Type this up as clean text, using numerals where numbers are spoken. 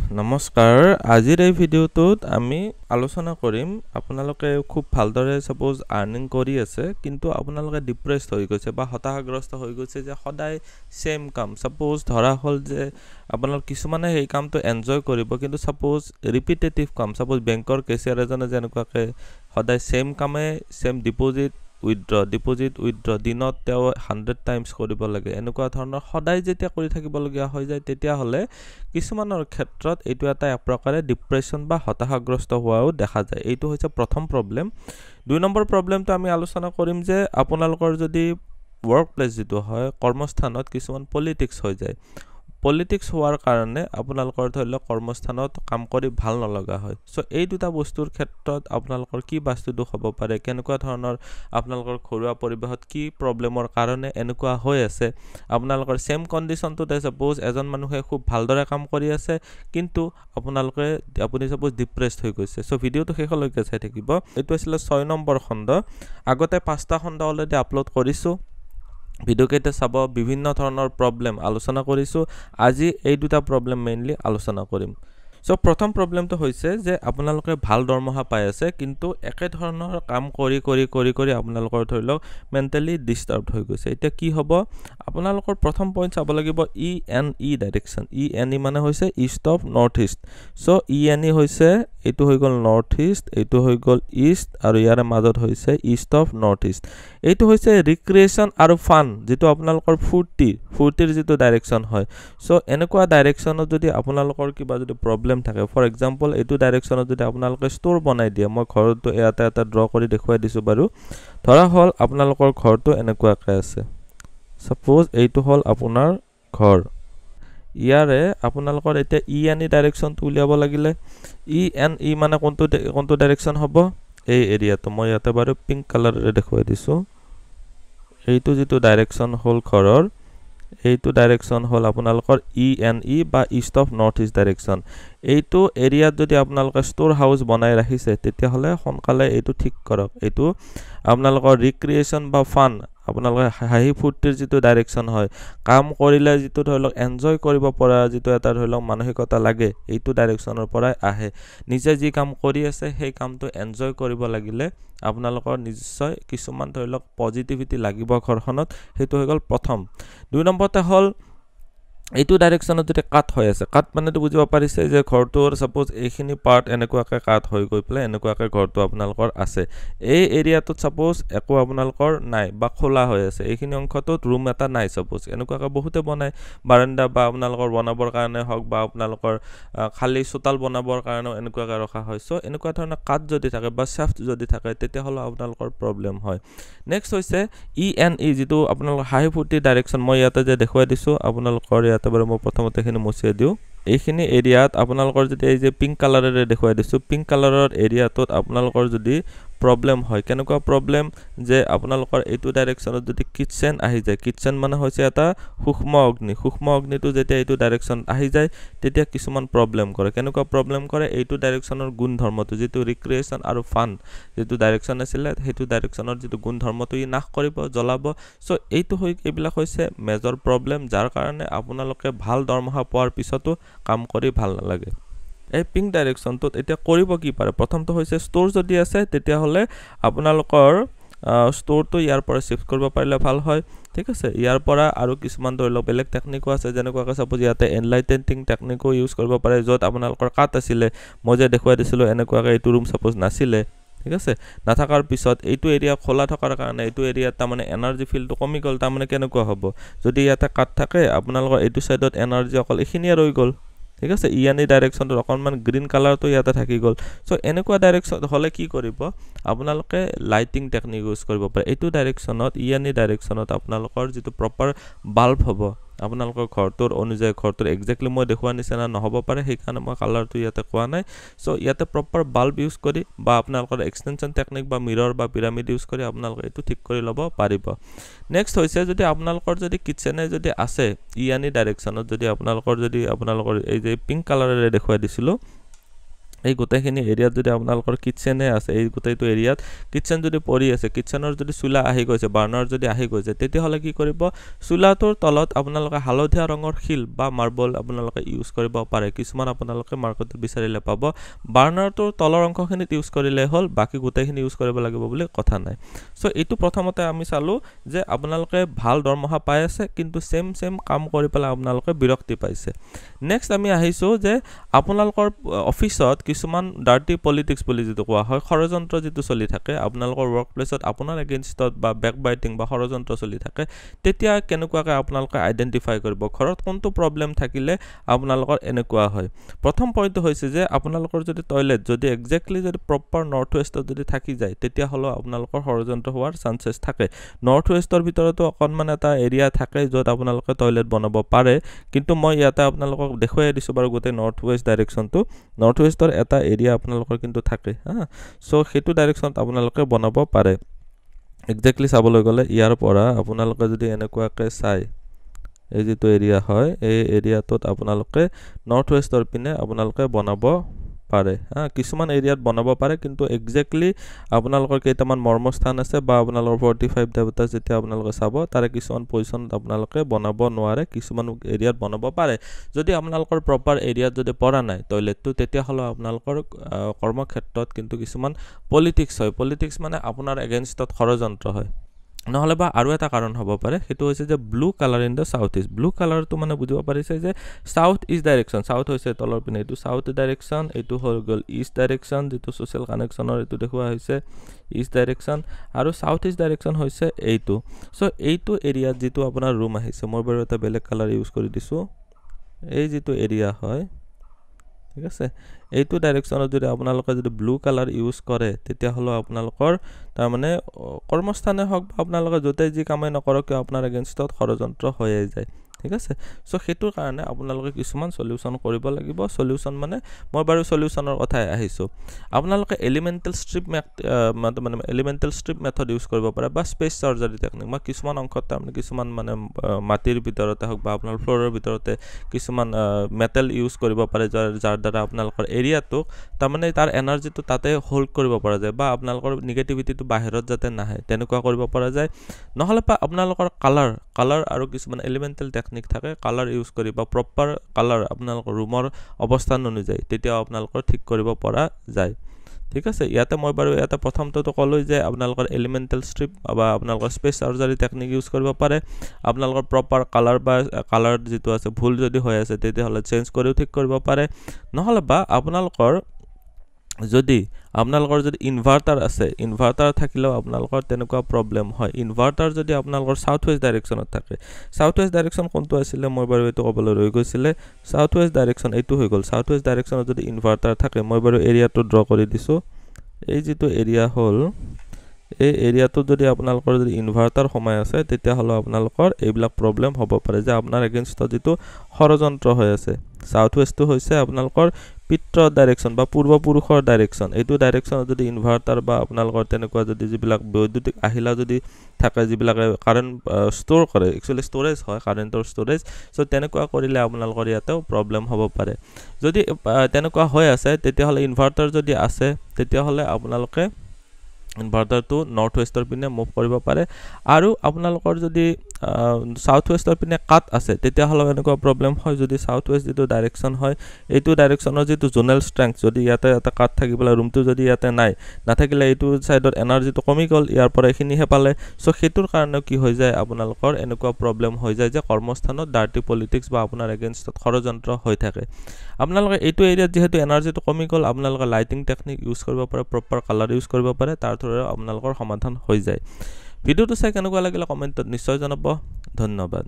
নমস্কাৰ আজিৰ এই ভিডিঅ'টোত আমি আলোচনা কৰিম আপোনালোকে খুব ভালদৰে সাপোজ আৰ্নিং কৰি আছে কিন্তু আপোনালোকে ডিপ্ৰেসড হৈ গৈছে বা হতাশাগ্ৰস্ত হৈ গৈছে যে সদায় সেম কাম সাপোজ ধৰা হল যে আপোনালোক কিছুমানে এই কামটো এনজয় কৰিব কিন্তু সাপোজ ৰিপিটেটিভ কাম সাপোজ বেংকৰ কেচিয়াৰ এজনে যেনেকুৱাকে সদায় সেম কামে সেম ডিপোজিট withdraw দিনত তেও 100 টাইমছ কৰিব লাগে এনেকুৱা ধৰণৰ সদায় যেতিয়া কৰি থাকিব লগিয়া হৈ যায় তেতিয়া হলে কিছুমানৰ ক্ষেত্ৰত এটো এটা প্ৰকাৰে ডিপ্ৰেছন বা হতাশাগ্ৰস্ত হোৱাও দেখা যায় এইটো হৈছে প্ৰথম প্ৰবলেম দুই নম্বৰ প্ৰবলেমটো আমি আলোচনা কৰিম যে আপোনালোকৰ যদি ওয়াৰ্ক প্লেস যেটো হয় কৰ্মস্থানত কিছুমান পলিটিক্স হৈ যায় পলিটিক্স হোৱাৰ কাৰণে আপোনালোকৰ ধৰিলক কৰ্মস্থানত কাম কৰি ভাল নলগা হয় সো এই দুটা বস্তুৰ ক্ষেত্ৰত আপোনালোকৰ কি বস্তু দুখ হ'ব পাৰে কেনেকুৱা ধৰণৰ আপোনালোকৰ ঘৰুৱা পৰিবেশত কি প্ৰবলেমৰ কাৰণে এনেকুৱা হৈ আছে আপোনালোকৰ সেম কন্ডিশনটো দে সাপোজ এজন মানুহে খুব ভালদৰে কাম কৰি আছে কিন্তু আপুনি সাপোজ ডিপ্ৰেসড হৈ গৈছে সো ভিডিওটো শেষলৈকে চাই থাকিব এটো আছিল 6 নম্বৰ খণ্ড আগতে 5টা খণ্ড অলৰেডি আপলোড কৰিছো ভিডিও কেইটা চাব বিভিন্ন ধৰণৰ প্ৰবলেম আলোচনা কৰিছো আজি এই দুটা প্ৰবলেম মেইনলি আলোচনা কৰিম সো প্ৰথম প্ৰবলেমটো হৈছে যে আপোনালোকে ভাল দৰমহা পাই আছে কিন্তু একে ধৰণৰ কাম কৰি আপোনালোকৰ ধৰিলক মেন্টালি ডিস্টাৰ্বড হৈ গৈছে এটা কি হ'ব আপোনালোকৰ প্ৰথম পইণ্ট চাব লাগিব ই ডাইৰেকশন ই মানে হৈছে east of north east so ই হৈছে এটো হৈ গল নৰ্থ ইষ্ট এটো হৈ গল ইষ্ট আৰু ইয়াৰ মাজত হৈছে ইষ্ট অফ নৰ্থ ইষ্ট এটো হৈছে ৰিক্ৰিয়েচন আৰু ফান যেটো আপোনালোকৰ ফুৰ্তিৰ যেটো ডাইৰেকশন হয় সো এনেকুৱা ডাইৰেকশনত যদি আপোনালোকৰ কিবা যদি প্ৰবলেম থাকে ফৰ এক্সাম্পল এটো ডাইৰেকশনত যদি আপোনালোকে ষ্টৰ বনাই দিয়ে মই ঘৰটো এটা ড্ৰ কৰি দেখুৱাই দিছো বাৰু ধৰা হল আপোনালোকৰ ঘৰটো এনেকুৱাকৈ আছে সাপোজ এইটো হল আপোনাৰ ঘৰ ইয়াৰে আপোনালোকৰ এটা ই ডাইৰেকশনটো উলিয়াব লাগিলে ই মানে কোনটো ডাইৰেকশন হ'ব এই এৰিয়াটো মই ইয়াতে বাৰু পিংক কালাৰেৰে দেখুৱাই দিছো এইটো যেটো ডাইৰেকশন হল ঘৰৰ এইটো ডাইৰেকশন হল আপোনালোকৰ ই বা east of north east direction এইটো এৰিয়াত যদি আপোনালোকে ষ্টৰ হাউস বনাই ৰাখিছে তেতিয়া হলে সোনকালে এইটো ঠিক কৰক এইটো আপোনালোকৰ ৰিক্ৰিয়েচন বা ফান আপোনালোকে হাঁহি ফুৰ্তিৰ যেটো ডাইৰেকশন হয় কাম কৰিলে যেটো ধৰিলক এনজয় কৰিব পৰা যেটো এটা ধৰিলক মানসিকতা লাগে এইটো ডাইৰেকশনৰ পৰাই আহে নিজে যি কাম কৰি আছে সেই কামটো এনজয় কৰিব লাগিলে আপোনালোকৰ নিশ্চয় কিছুমান ধৰিলক পজিটিভিটি লাগিব ঘৰখনত হেতু হৈ গল প্ৰথম দুই নম্বৰতে হল এইটো ডাইৰেকশনত যদি কাট হৈ আছে কাট মানেটো বুজিব পাৰিছে যে ঘৰটোৰ সাপোজ এইখিনি পাৰ্ট এনেকুৱাকৈ কাট হৈ গৈ প্লে এনেকুৱাকৈ ঘৰটো আপোনালোকৰ আছে এই এৰিয়াটোত সাপোজ একো আপোনালোকৰ নাই বা খোলা হৈ আছে এইখিনি অংশটোত ৰুম এটা নাই সাপোজ এনেকুৱাকৈ বহুতে বনাই বাৰান্দা বা আপোনালোকৰ বনাবৰ কাৰণে হক বা আপোনালোকৰ খালি চোতাল বনাবৰ কাৰণে এনেকুৱাকৈ ৰখা হয় সো এনেকুৱা ধৰণৰ কাট যদি থাকে বা শ্যাফ্ট যদি থাকে তেতিয়া হলো আপোনালোকৰ প্ৰবলেম হয় নেক্সট হৈছে ই যেটো আপোনালোকৰ হাই ফুটি ডাইৰেকশন মই ইয়াতে যে দেখুৱাই দিছো আপোনালোকৰ ইয়াতে বাৰু মই প্ৰথমতে খিনি মুছিয়ে দিও এইখিনি এৰিয়াত আপোনালোকৰ যদি এই যে পিংক কালাৰেৰে দেখুৱাই দিছো পিংক কালাৰৰ এৰিয়াটোত আপোনালোকৰ যদি প্ৰবলেম হয় কেনেকুৱা প্ৰবলেম যে আপোনালোকৰ এইটো ডাইৰেকশনত যদি কিচেন আহি যায় কিচেন মানে হৈছে এটা সূক্ষ্ম অগ্নিটো যেতিয়া এইটো ডাইৰেকশন আহি যায় তেতিয়া কিছুমান প্ৰবলেম কৰে কেনেকুৱা প্ৰবলেম কৰে এইটো ডাইৰেকশনৰ গুণ ধৰ্মটো যেটো ৰিক্ৰিয়েচন আৰু ফান যেটো ডাইৰেকশন আছিল হেতু ডাইৰেকশনৰ যেটো গুণ ধৰ্মটো ই নাশ কৰিব জ্বলাব সো এইবিলাক হৈছে মেজৰ প্ৰবলেম যাৰ কাৰণে আপোনালোকে ভাল দৰমহা পোৱাৰ পিছতো কাম কৰি ভাল নালাগে এই পিংক ডাইৰেকশনটোত এতিয়া কৰিব কি পাৰে প্ৰথমটো হৈছে ষ্টৰ যদি আছে তেতিয়া হলে আপোনালোকৰ ষ্টৰটো ইয়াৰ পৰা শিফট কৰিব পাৰিলে ভাল হয় ঠিক আছে ইয়াৰ পৰা আৰু কিছুমান ধৰিলক বেলেগ টেকনিকো আছে যেনেকুৱাকৈ সাপোজ ইয়াতে এনলাইটেনিং টেকনিকো ইউজ কৰিব পাৰে যত আপোনালোকৰ কাট আছিলে মই যে দেখুৱাই দিছিলো এনেকুৱাকৈ এইটো ৰুম সাপোজ নাছিলে ঠিক আছে নাথাকাৰ পিছত এইটো এৰিয়া খোলা থকাৰ কাৰণে এইটো এৰিয়াত তাৰমানে এনাৰ্জি ফিলটো কমি গল তাৰমানে কেনেকুৱা হ'ব যদি ইয়াতে কাট থাকে আপোনালোকৰ এইটো সাইডত এনাৰ্জি অকল এখিনিয়ে ৰৈ গল ঠিক আছে ডাইৰেকশনটো অকনমান গ্ৰীন কালাৰটো ইয়াতে থাকি গল সো এনেকুৱা ডাইৰেকশন হলে কি কৰিব আপোনালোকে লাইটিং টেকনিক ইউজ কৰিব পাৰে এইটো ডাইৰেকশনত ডাইৰেকশনত আপোনালোকৰ যেটো প্ৰপাৰ বাল্ব হ'ব আপোনালোকৰ ঘৰটোৰ অনুযায়ী ঘৰটোৰ এক্স্যাক্টলি মই দেখুৱা নিচিনা নহব পাৰে সেইকাৰণে মই কালাৰটো ইয়াতে কোৱা নাই সো ইয়াতে প্ৰপাৰ বাল্ব ইউজ কৰি বা আপোনালোকৰ এক্সটেনশন টেকনিক বা মিৰৰ বা পিৰামিড ইউজ কৰি আপোনালোকে এটো ঠিক কৰি লব পাৰিব নেক্সট হৈছে যদি আপোনালোকৰ যদি কিচেনে যদি আছে ডাইৰেকশনত যদি আপোনালোকৰ এই যে পিংক কালাৰেৰে দেখুৱাই দিছিলো এই গোটেইখিনি এৰিয়াত যদি আপোনালোকৰ কিটচেনে আছে এই গোটেইটো এৰিয়াত কিটচেন যদি পৰি আছে কিটচেনৰ যদি চুলা আহি গৈছে বাৰ্নাৰ যদি আহি গৈছে তেতিয়াহ'লে কি কৰিব চুলাটোৰ তলত আপোনালোকে হালধীয়া ৰঙৰ শিল বা মাৰ্বল আপোনালোকে ইউজ কৰিব পাৰে কিছুমান আপোনালোকে মাৰ্কেটত বিচাৰিলে পাব বাৰ্নাৰটোৰ তলৰ অংশখিনিত ইউজ কৰিলে হ'ল বাকি গোটেইখিনি ইউজ কৰিব লাগিব বুলি কথা নাই সো এইটো প্ৰথমতে আমি চালো যে আপোনালোকে ভাল দৰমহা পাই আছে কিন্তু সেম কাম কৰি পেলাই আপোনালোকে বিৰক্তি পাইছে নেক্সট আমি আহিছো যে আপোনালোকৰ অফিসত কিছুমান ডাৰ্টি পলিটিক্স বুলি যেটো কোৱা হয় ষড়যন্ত্ৰ যেটো চলি থাকে আপোনালোকৰ ওয়াৰ্ক প্লেছত আপোনাৰ এগেইনষ্টত বা ব্যাকবাইটিং বা ষড়যন্ত্ৰ চলি থাকে তেতিয়া কেনেকুৱাকৈ আপোনালোকে আইডেন্টিফাই কৰিব ঘৰত কোনটো প্ৰবলেম থাকিলে আপোনালোকৰ এনেকুৱা হয় প্ৰথম পইণ্ট হৈছে যে আপোনালোকৰ যদি টয়লেট যদি এক্স্যাক্টলি যদি প্ৰপাৰ নৰ্থ ওয়েষ্টত যদি থাকি যায় তেতিয়া হলো আপোনালোকৰ ষড়যন্ত্ৰ হোৱাৰ চান্সেস থাকে নৰ্থ ওয়েষ্টৰ ভিতৰতো অকনমান এটা এৰিয়া থাকে যত আপোনালোকে টয়লেট বনাব পাৰে কিন্তু মই ইয়াতে আপোনালোকক দেখুৱাই দিছো বাৰু গোটেই নৰ্থ ওয়েষ্ট ডাইৰেকচনটো নৰ্থ ওয়েষ্টৰ এটা এৰিয়া আপোনালোকৰ কিন্তু থাকে সো হেতু ডাইৰেকচনত আপোনালোকে বনাব পাৰে এক্স্যাক্টলি চাবলৈ গলে ইয়াৰ পৰা আপোনালোকে যদি এনেকুৱাকৈ চাই এই যেটো এৰিয়া হয় এই এৰিয়াটোত আপোনালোকে নৰ্থ ওয়েষ্টৰ পিনে আপোনালোকে বনাব পাৰে কিছুমান এৰিয়াত বনাব পাৰে কিন্তু এক্স্যাক্টলি আপোনালোকৰ কেইটামান মৰ্মস্থান আছে বা আপোনালোকৰ 45 দেৱতা যেতিয়া আপোনালোকে চাব তাৰে কিছুমান পজিশনত আপোনালোকে বনাব নোৱাৰে কিছুমান এৰিয়াত বনাব পাৰে যদি আপোনালোকৰ প্ৰপাৰ এৰিয়াত যদি পৰা নাই টয়লেটটো তেতিয়া হলো আপোনালোকৰ কৰ্মক্ষেত্ৰত কিন্তু কিছুমান পলিটিক্স হয় পলিটিক্স মানে আপোনাৰ এগেইনষ্টত ষড়যন্ত্ৰ হয় নহলে বা আৰু এটা কাৰণ হ'ব পাৰে হেতু হৈছে যে blue colour in the south east blue কালাৰটো মানে বুজিব পাৰিছে যে সাউথ ইষ্ট ডাইৰেকচন সাউথ হৈছে তলৰ পিনে এটো সাউথ ডাইৰেকচন এটো হ'ল গল ইষ্ট ডাইৰেকচন যেটো সোশ্যাল কানেকচনৰ এটো দেখুৱা হৈছে ইষ্ট ডাইৰেকচন আৰু সাউথ ইষ্ট ডাইৰেকচন হৈছে এইটো সো এইটো এৰিয়াত যেটো আপোনাৰ ৰুম আহিছে মই বাৰু এটা বেলেগ কালাৰ ইউজ কৰি দিছো এই যেটো এৰিয়া হয় ঠিক আছে এইটো ডাইৰেকচনত যদি আপোনালোকে যদি ব্লু কালাৰ ইউজ কৰে তেতিয়া হলো আপোনালোকৰ তাৰ মানে কৰ্মস্থানে হক বা আপোনালোকে যতে যি কামে নকৰক আপোনাৰ এগেইনষ্টত ষড়যন্ত্ৰ হৈ যায় ঠিক আছে সো হেতুৰ কাৰণে আপোনালোকে কিছুমান সলিউশন কৰিব লাগিব সলিউশন মানে মই বাৰু সলিউশনৰ কথা আহিছো আপোনালোকে এলিমেন্টাল স্ট্ৰিপ মানে এলিমেন্টাল স্ট্ৰিপ মেথড ইউজ কৰিব পাৰে বা স্পেস সাৰ্জাৰী টেকনিক মই কিছুমান অংশত তাৰমানে কিছুমান মানে মাটিৰ ভিতৰতে হক বা আপোনাৰ ফ্লোৰৰ ভিতৰতে কিছুমান মেটেল ইউজ কৰিব পাৰে যাৰ দ্বাৰা আপোনালোকৰ এৰিয়াটো তাৰমানে তাৰ এনাৰ্জিটো তাতে হোল্ড কৰিব পৰা যায় বা আপোনালোকৰ নেগেটিভিটিটো বাহিৰত যাতে নাহে তেনেকুৱা কৰিব পৰা যায় নহলে বা আপোনালোকৰ কালাৰ আৰু কিছুমান এলিমেন্টাল টেকনিক থাকে কালাৰ ইউজ কৰি বা প্ৰপাৰ কালাৰ আপোনালোকৰ ৰুমৰ অৱস্থান অনুযায়ী তেতিয়া আপোনালোকৰ ঠিক কৰিব পৰা যায় ঠিক আছে ইয়াতে মই বাৰু এটা প্ৰথমটো কলৈ যে আপোনালোকৰ এলিমেন্টাল স্ট্ৰিপ বা আপোনালোকৰ স্পেস সাৰ্জাৰী টেকনিক ইউজ কৰিব পাৰে আপোনালোকৰ প্ৰপাৰ কালাৰ বা কালাৰ যেটো আছে ভুল যদি হৈ আছে তেতিয়া হলে চেঞ্জ কৰিও ঠিক কৰিব পাৰে নহলে বা আপোনালোকৰ যদি ইনভাৰ্টাৰ আছে ইনভাৰ্টাৰ থাকিলেও আপোনালোকৰ তেনেকুৱা প্ৰবলেম হয় ইনভাৰ্টাৰ যদি আপোনালোকৰ সাউথ ওয়েষ্ট ডাইৰেকচনত থাকে সাউথ ওয়েষ্ট ডাইৰেকচন কোনটো আছিল মই বাৰু এটো কবলৈ ৰৈ গৈছিল সাউথ ওয়েষ্ট ডাইৰেকচন এইটো হৈ গল সাউথ ওয়েষ্ট ডাইৰেকচনত যদি ইনভাৰ্টাৰ থাকে মই বাৰু এৰিয়াটো ড্ৰ কৰি দিছো এই যেটো এৰিয়া হল এই এৰিয়াটো যদি আপোনালোকৰ যদি ইনভাৰ্টাৰ সময় আছে তেতিয়া হলো আপোনালোকৰ এইবিলাক প্ৰবলেম হ'ব পাৰে যে আপোনাৰ এগেইনষ্টত যেটো ষড়যন্ত্ৰ হৈ আছে সাউথ ওয়েষ্টটো হৈছে আপোনালোকৰ পিত্ৰ ডাইৰেকচন বা পূৰ্বপুৰুষৰ ডাইৰেকচন এইটো ডাইৰেকচনত যদি ইনভাৰ্টাৰ বা আপোনালোকৰ তেনেকুৱা যদি যিবিলাক বৈদ্যুতিক আহিলা যদি থাকে যিবিলাক কাৰেন্ট ষ্টৰ কৰে একচুয়ালি ষ্টৰেজ হয় কাৰেন্টৰ ষ্টৰেজ সো তেনেকুৱা কৰিলে আপোনালোকৰ ইয়াতেও প্ৰবলেম হ'ব পাৰে যদি তেনেকুৱা হৈ আছে তেতিয়া হলে ইনভাৰ্টাৰ যদি আছে তেতিয়া হলে আপোনালোকে ইনভাৰ্টাৰটো নৰ্থ ওয়েষ্টৰ পিনে মুভ কৰিব পাৰে আৰু আপোনালোকৰ যদি সাউথ ওয়েষ্টৰ পিনে কাট আছে তেতিয়া হলে এনেকুৱা প্ৰবলেম হয় যদি সাউথ ওয়েষ্ট যেটো ডাইৰেকচন হয় এইটো ডাইৰেকচনৰ যেটো জোনেল ষ্ট্ৰেংথ যদি ইয়াতে এটা কাট থাকিবলা ৰুমটো যদি ইয়াতে নাই নাথাকিলে এইটো সাইডৰ এনাৰ্জিটো কমি গল ইয়াৰ পৰা এখিনি হেপালে সো হেতুৰ কাৰণে কি হৈ যায় আপোনালোকৰ এনেকুৱা প্ৰবলেম হৈ যায় যে কৰ্মস্থানত ডাৰ্টি পলিটিক্স বা আপোনাৰ এগেইনষ্টত ষড়যন্ত্ৰ হৈ থাকে আপোনালোকে এইটো এৰিয়াত যেহেতু এনাৰ্জিটো কমি গল আপোনালোকে লাইটিং টেকনিক ইউজ কৰিব পাৰে প্ৰপাৰ কালাৰ ইউজ কৰিব পাৰে তাৰ থৰে আপোনালোকৰ সমাধান হৈ যায় ভিডিওটো চাই কেনেকুৱা লাগিলে কমেন্টত নিশ্চয় জনাব ধন্যবাদ